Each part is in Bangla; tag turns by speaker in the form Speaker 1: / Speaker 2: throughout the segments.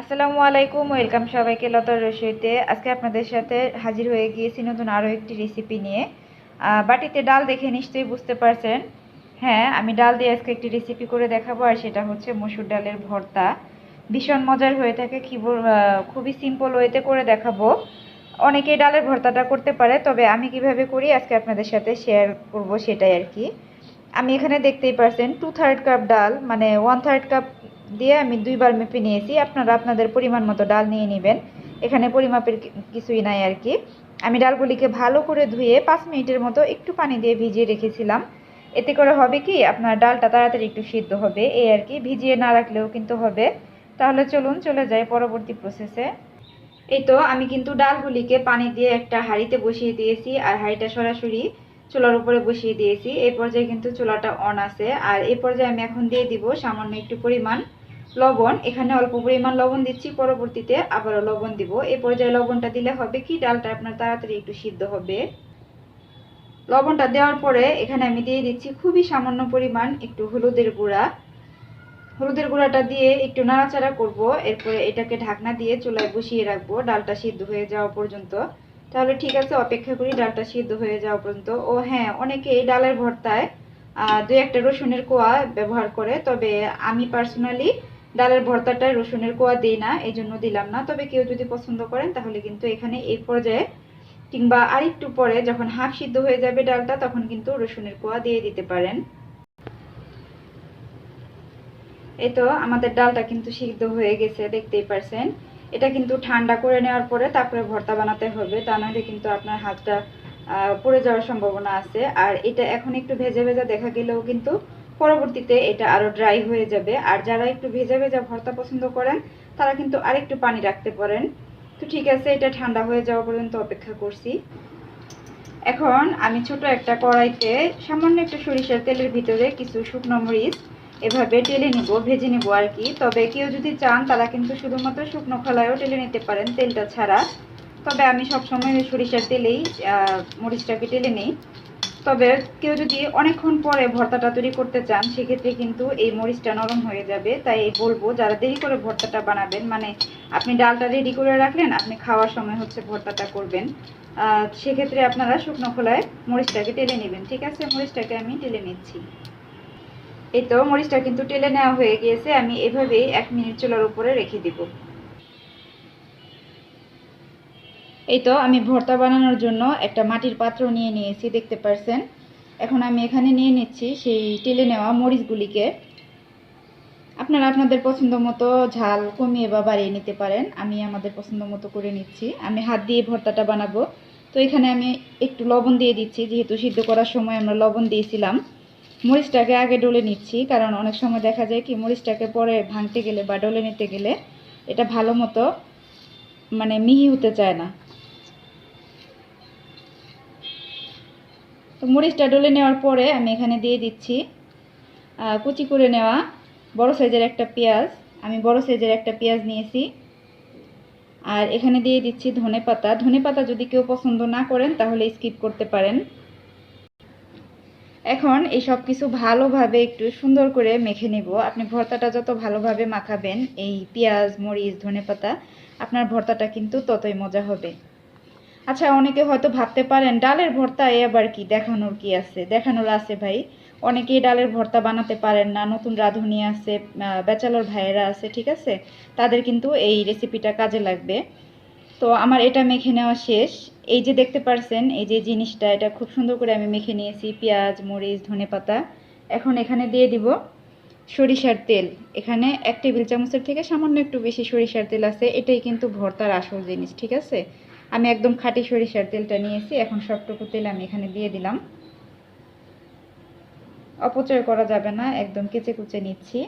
Speaker 1: আসসালামু আলাইকুম, ওয়েলকাম সবাইকে লতার রসইতে। আজকে আপনাদের সাথে হাজির হয়ে গিয়েছি নতুন আরও একটি রেসিপি নিয়ে। বাটিতে ডাল দেখে নিশ্চয়ই বুঝতে পারছেন। হ্যাঁ, আমি ডাল দিয়ে আজকে একটি রেসিপি করে দেখাবো, আর সেটা হচ্ছে মসুর ডালের ভর্তা। ভীষণ মজার হয়ে থাকে, খুবই সিম্পল ওয়েতে করে দেখাবো। অনেকেই ডালের ভর্তাটা করতে পারে, তবে আমি কিভাবে করি আজকে আপনাদের সাথে শেয়ার করব, সেটাই আর কি। আমি এখানে দেখতেই পারছেন 2/3 কাপ ডাল, মানে 1/3 কাপ দিয়ে আমি 2বার মেপে নিয়েছি। আপনারা আপনাদের পরিমাণ মতো ডাল নিয়ে নেবেন, এখানে পরিমাপের কিছুই নাই আর কি। আমি ডালগুলিকে ভালো করে ধুয়ে 5 মিনিটের মতো একটু পানি দিয়ে ভিজিয়ে রেখেছিলাম। এতে করে হবে কি, আপনার ডালটা তাড়াতাড়ি একটু সিদ্ধ হবে, এই আর কি। ভিজিয়ে না রাখলেও কিন্তু হবে। তাহলে চলুন চলে যাই পরবর্তী প্রসেসে। এই তো আমি কিন্তু ডালগুলিকে পানি দিয়ে একটা হাঁড়িতে বসিয়ে দিয়েছি, আর হাঁড়িটা সরাসরি চুলার উপরে বসিয়ে দিয়েছি। এই পর্যায়ে কিন্তু চুলাটা অন আছে। আর এই পর্যায়ে আমি এখন দিয়ে দিব সামান্য একটু পরিমাণ লবণ। এখানে অল্প পরিমাণ লবণ দিচ্ছি, পরবর্তীতে আবারও লবণ দিব। এই পর্যায়ে লবণটা দিলে হবে কি, ডালটা আপনার তাড়াতাড়ি একটু সিদ্ধ হবে। লবণটা দেওয়ার পরে এখানে আমি দিয়ে দিচ্ছি খুবই সামান্য পরিমাণ একটু হলুদের গুঁড়া। হলুদের গুঁড়াটা দিয়ে একটু নাড়াচাড়া করব। এরপরে এটাকে ঢাকনা দিয়ে চুলায় বসিয়ে রাখবো ডালটা সিদ্ধ হয়ে যাওয়া পর্যন্ত। তাহলে ঠিক আছে, অপেক্ষা করি ডালটা সিদ্ধ হয়ে যাওয়া পর্যন্ত। ও হ্যাঁ, অনেকেই ডালের ভর্তায় 2-1টা রসুনের কোয়া ব্যবহার করে, তবে আমি পার্সোনালি ডালের ভর্তাটায় রসুনের কোয়া দিই না, এই জন্য দিলাম না। তবে কেউ যদি পছন্দ করেন তাহলে কিন্তু এখানে এই পর্যায়ে কিংবা আরেকটু পরে যখন হাফ সিদ্ধ হয়ে যাবে ডালটা, তখন কিন্তু রসুনের কোয়া দিয়ে দিতে পারেন। এই তো আমাদের ডালটা কিন্তু সিদ্ধ হয়ে গেছে, দেখতেই পারছেন। এটা কিন্তু ঠান্ডা করে নেওয়ার পরে তারপরে ভর্তা বানাতে হবে, তা নইলে কিন্তু আপনার হাতটা পুড়ে যাওয়ার সম্ভাবনা আছে। আর এটা এখন একটু ভেজা ভেজা দেখা গেলেও কিন্তু পরবর্তীতে এটা আরো ড্রাই হয়ে যাবে। আর যারা একটু ভেজা ভেজা ভর্তা পছন্দ করেন তারা কিন্তু আরেকটু পানি রাখতে পারেন। তো ঠিক আছে, এটা ঠান্ডা হয়ে যাওয়া পর্যন্ত অপেক্ষা করছি। এখন আমি ছোট একটা কড়াইতে সামান্য একটু সরিষার তেলের ভিতরে কিছু শুকনো মরিচ এভাবে টেলে নিব, ভেজে নিব আর কি। তবে কেউ যদি চান তারা কিন্তু শুধুমাত্র শুকনো খোলায়ও টেলে নিতে পারেন, তেলটা ছাড়া। তবে আমি সবসময় সরিষার তেলেই মরিচটাকে টেলে নিই। তবে কেউ যদি অনেকক্ষণ পরে ভর্তাটা তৈরি করতে চান, সেক্ষেত্রে কিন্তু এই মরিচটা নরম হয়ে যাবে। তাই বলবো, যারা দেরি করে ভর্তাটা বানাবেন, মানে আপনি ডালটা রেডি করে রাখলেন, আপনি খাওয়ার সময় হচ্ছে ভর্তাটা করবেন, সেক্ষেত্রে আপনারা শুকনো খোলায় মরিচটাকে টেলে নেবেন। ঠিক আছে, মরিচটাকে আমি টেলে নিচ্ছি। এই তো মরিচটা কিন্তু টেলে নেওয়া হয়ে গিয়েছে। আমি এভাবেই 1 মিনিট চুলার উপরে রেখে দিব। এই তো আমি ভর্তা বানানোর জন্য একটা মাটির পাত্র নিয়ে নিয়েছি, দেখতে পারছেন। এখন আমি এখানে নিয়ে নিচ্ছি সেই টেলে নেওয়া মরিচগুলিকে। আপনারা আপনাদের পছন্দ মতো ঝাল কমিয়ে বা বাড়িয়ে নিতে পারেন। আমি আমাদের পছন্দ মতো করে নিচ্ছি। আমি হাত দিয়ে ভর্তাটা বানাবো, তো এখানে আমি একটু লবণ দিয়ে দিচ্ছি, যেহেতু সিদ্ধ করার সময় আমরা লবণ দিয়েছিলাম। মরিচটাকে আগে ডলে নিচ্ছি, কারণ অনেক সময় দেখা যায় কি, মরিচটাকে পরে ভাঙতে গেলে বা ডলে নিতে গেলে এটা ভালো মতো মানে মিহি হতে চায় না। তো মরিচটা ডলে নেওয়ার পরে আমি এখানে দিয়ে দিচ্ছি কুচি করে নেওয়া বড় সাইজের একটা পেঁয়াজ। আমি বড় সাইজের একটা পেঁয়াজ নিয়েছি। আর এখানে দিয়ে দিচ্ছি ধনেপাতা। ধনেপাতা যদি কেউ পছন্দ না করেন তাহলে স্কিপ করতে পারেন। এখন এই সব কিছু ভালোভাবে একটু সুন্দর করে মেখে নেব। আপনি ভর্তাটা যত ভালোভাবে মাখাবেন এই পেঁয়াজ, মরিচ, ধনেপাতা, আপনার ভর্তাটা কিন্তু ততই মজা হবে। আচ্ছা, অনেকে হয়তো ভাবতে পারেন ডালের ভর্তা এ আবার কি, দেখানোর কি আছে? দেখানোর আছে ভাই। অনেকেই ডালের ভর্তা বানাতে পারেন না, নতুন রাঁধুনি আছে, ব্যাচেলর ভাইয়েরা আছে, ঠিক আছে, তাদের কিন্তু এই রেসিপিটা কাজে লাগবে। তো আমার এটা মেখে নেওয়া শেষ। এই যে দেখতে পারছেন, এই যে জিনিসটা, এটা খুব সুন্দর করে আমি মেখে নিয়েছি, পেঁয়াজ, মরিচ, ধনেপাতা। এখন এখানে দিয়ে দিব সরিষার তেল। এখানে 1 টেবিল চামচের থেকে সামান্য একটু বেশি সরিষার তেল আছে। এটাই কিন্তু ভর্তার আসল জিনিস, ঠিক আছে। আমি একদম খাঁটি সরিষার তেলটা নিয়েছি। এখন সবটুকু তেল আমি এখানে দিয়ে দিলাম। অপচয় করা যাবে না, একদম কেচে কুচে নিচ্ছি।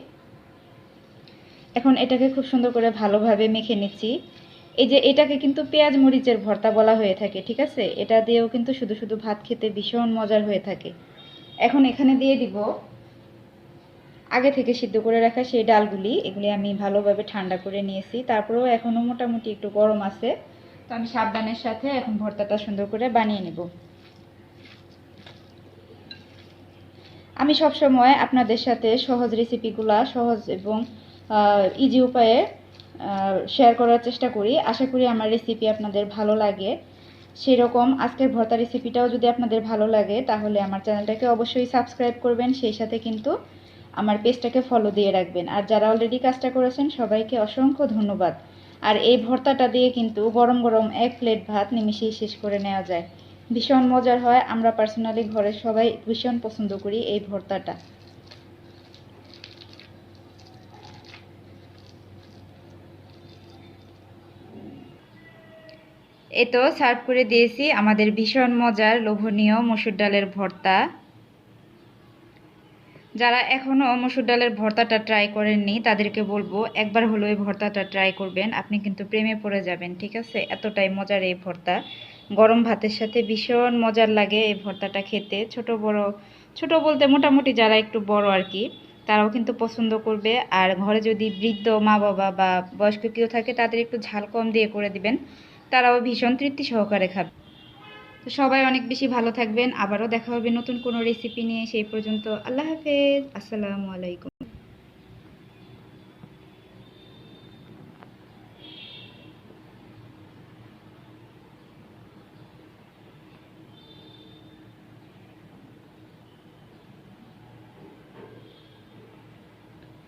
Speaker 1: এখন এটাকে খুব সুন্দর করে ভালোভাবে মেখে নিচ্ছি। এই যে এটাকে কিন্তু পেঁয়াজ মরিচের ভর্তা বলা হয়ে থাকে, ঠিক আছে। এটা দিয়েও কিন্তু শুধু শুধু ভাত খেতে ভীষণ মজার হয়ে থাকে। এখন এখানে দিয়ে দিব আগে থেকে সিদ্ধ করে রাখা সেই ডালগুলি। এগুলি আমি ভালোভাবে ঠান্ডা করে নিয়েছি, তারপরেও এখনও মোটামুটি একটু গরম আছে। তো আমি সাবধানের সাথে এখন ভর্তাটা সুন্দর করে বানিয়ে নেব। আমি সবসময় আপনাদের সাথে সহজ রেসিপিগুলা, সহজ এবং ইজি উপায়ে শেয়ার করার চেষ্টা করি। আশা করি আমার রেসিপি আপনাদের ভালো লাগে। সেরকম আজকের ভর্তা রেসিপিটাও যদি আপনাদের ভালো লাগে তাহলে আমার চ্যানেলটাকে অবশ্যই সাবস্ক্রাইব করবেন, সেই সাথে কিন্তু আমার পেজটাকে ফলো দিয়ে রাখবেন। আর যারা অলরেডি কাজটা করেছেন সবাইকে অসংখ্য ধন্যবাদ। আর এই ভর্তাটা দিয়ে কিন্তু গরম গরম 1 প্লেট ভাত নিমিশেই শেষ করে নেওয়া যায়। ভীষণ মজার হয়, আমরা পার্সোনালি ঘরের সবাই ভীষণ পছন্দ করি এই ভর্তাটা। এই তো সার্ভ করে দিয়েছি আমাদের ভীষণ মজার লোভনীয় মসুর ডালের ভর্তা। যারা এখনও মসুর ডালের ভর্তাটা ট্রাই করেননি তাদেরকে বলবো একবার হলো এই ভর্তাটা ট্রাই করবেন, আপনি কিন্তু প্রেমে পড়ে যাবেন। ঠিক আছে, এতটাই মজার এই ভর্তা। গরম ভাতের সাথে ভীষণ মজার লাগে এই ভর্তাটা খেতে। ছোট বড়, ছোট বলতে মোটামুটি যারা একটু বড় আর কি, তারাও কিন্তু পছন্দ করবে। আর ঘরে যদি বৃদ্ধ মা বাবা বা বয়স্ক কেউ থাকে তাদের একটু ঝাল কম দিয়ে করে দিবেন, তারাও ভীষণ তৃপ্তি সহকারে খাবে। তো সবাই অনেক বেশি ভালো থাকবেন, আবারও দেখা হবে নতুন কোনো রেসিপি নিয়ে। সেই পর্যন্ত আল্লাহ হাফেজ, আসসালামু আলাইকুম।